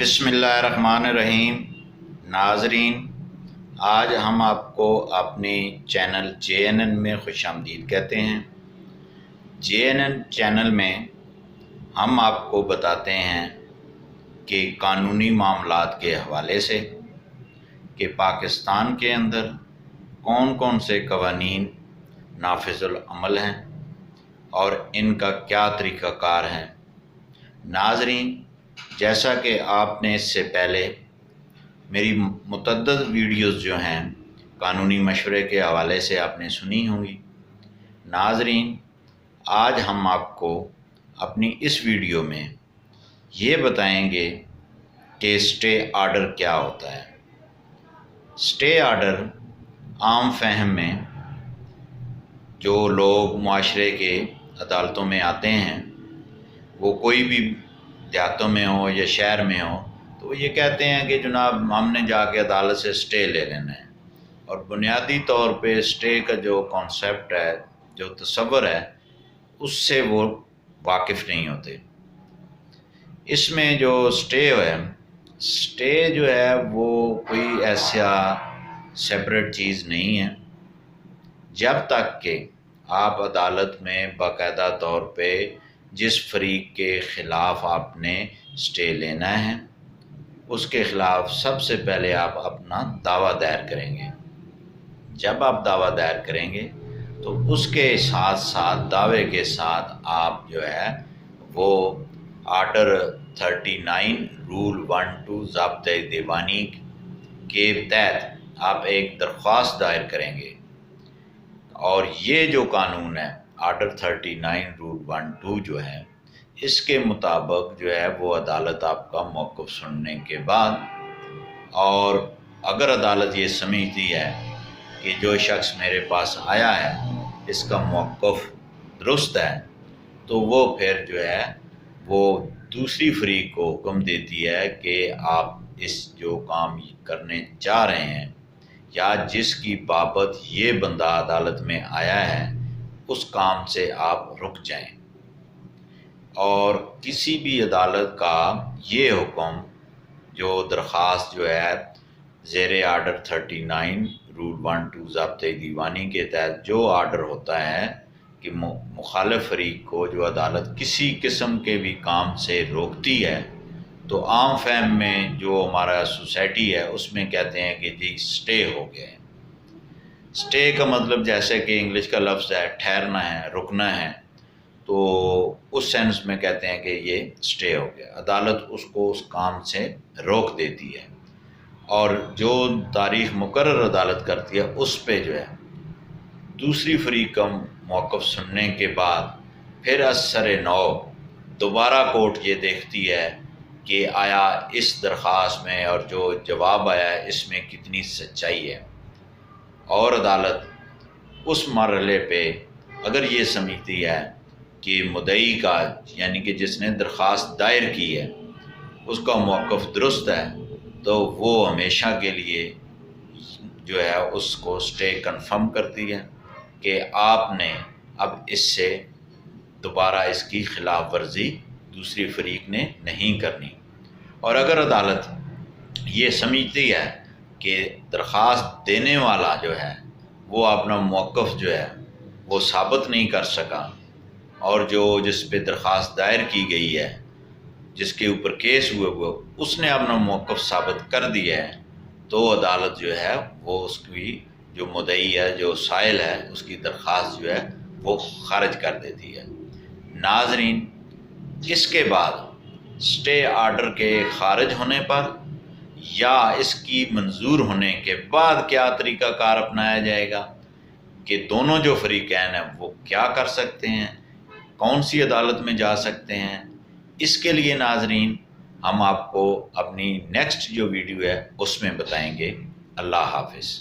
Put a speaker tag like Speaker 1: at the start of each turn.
Speaker 1: बिस्मिल्लाहिर्रहमानिर्रहीम। नाज़रीन, आज हम आपको अपने चैनल JNN में खुशामदीद कहते हैं। JNN चैनल में हम आपको बताते हैं कि कानूनी मामलात के हवाले से कि पाकिस्तान के अंदर कौन कौन से कवानीन नाफिजुल अमल हैं और इनका क्या तरीक़ाकार है। नाज़रीन, जैसा कि आपने इससे पहले मेरी मुतअद्दिद वीडियोस जो हैं कानूनी मशवरे के हवाले से आपने सुनी होंगी। नाज़रीन, आज हम आपको अपनी इस वीडियो में ये बताएंगे कि स्टे आर्डर क्या होता है। स्टे आर्डर आम फहम में जो लोग मुआशरे के अदालतों में आते हैं, वो कोई भी देहातों में हो या शहर में हो, तो वो ये कहते हैं कि जनाब हमने जाके अदालत से स्टे ले लेना है। और बुनियादी तौर पे स्टे का जो कॉन्सेप्ट है, जो तसव्वुर है, उससे वो वाकिफ़ नहीं होते। इसमें जो स्टे जो है वो कोई ऐसा सेपरेट चीज़ नहीं है। जब तक कि आप अदालत में बाकायदा तौर पे जिस फरीक के ख़िलाफ़ आपने स्टे लेना है, उसके ख़िलाफ़ सबसे पहले आप अपना दावा दायर करेंगे। जब आप दावा दायर करेंगे तो उसके साथ साथ दावे के साथ आप जो है वो आर्डर 39 रूल 12 ज़ाब्ते दीवानी के तहत आप एक दरख्वास्त दायर करेंगे। और ये जो कानून है आर्डर 39 रूल 12 जो है, इसके मुताबिक जो है वो अदालत आपका मौक़िफ़ सुनने के बाद, और अगर अदालत ये समझती है कि जो शख्स मेरे पास आया है इसका मौक़िफ़ दुरुस्त है, तो वो फिर जो है वो दूसरी फरीक को हुक्म देती है कि आप इस जो काम करने चाह रहे हैं या जिसकी बाबत ये बंदा अदालत में आया है, उस काम से आप रुक जाएं। और किसी भी अदालत का ये हुक्म जो दरख्वास्त जो है ज़ेरे आर्डर 39 रूल 12 ज़ाब्ते दीवानी के तहत जो आर्डर होता है कि मुखालिफ फरीक को जो अदालत किसी किस्म के भी काम से रोकती है, तो आम फहम में जो हमारा सोसाइटी है उसमें कहते हैं कि जी स्टे हो गया है। स्टे का मतलब जैसे कि इंग्लिश का लफ्ज़ है ठहरना है, रुकना है, तो उस सेंस में कहते हैं कि ये स्टे हो गया। अदालत उसको उस काम से रोक देती है और जो तारीख़ मुकर्रर अदालत करती है उस पे जो है दूसरी फरीक का मौक़िफ़ सुनने के बाद फिर असर नौ दोबारा कोर्ट ये देखती है कि आया इस दरख्वास्त में और जो जवाब आया है इसमें कितनी सच्चाई है। और अदालत उस मरहले पे अगर ये समझती है कि मुद्दई का यानी कि जिसने दरख्वास्त दायर की है उसका मौक़िफ़ दुरुस्त है, तो वो हमेशा के लिए जो है उसको स्टे कन्फर्म करती है कि आपने अब इससे दोबारा इसकी ख़िलाफ़ वर्जी दूसरी फरीक ने नहीं करनी। और अगर अदालत ये समझती है कि दरख्वास्त देने वाला जो है वो अपना मौक़िफ़ जो है वो साबित नहीं कर सका, और जो जिस पे दरख्वास्त दायर की गई है, जिसके ऊपर केस हुए उसने अपना मौक़िफ़ साबित कर दिया है, तो अदालत जो है वो उसकी जो मुद्दई है, जो साइल है, उसकी दरख्वास्त जो है वो खारिज कर देती है। नाज़रीन, इसके बाद स्टे आर्डर के खारिज होने पर या इसकी मंजूर होने के बाद क्या तरीक़ाकार अपनाया जाएगा कि दोनों जो फरीक़ैन हैं वो क्या कर सकते हैं, कौन सी अदालत में जा सकते हैं। इसके लिए नाज़रीन हम आपको अपनी नेक्स्ट जो वीडियो है उसमें बताएंगे। अल्लाह हाफ़िज़।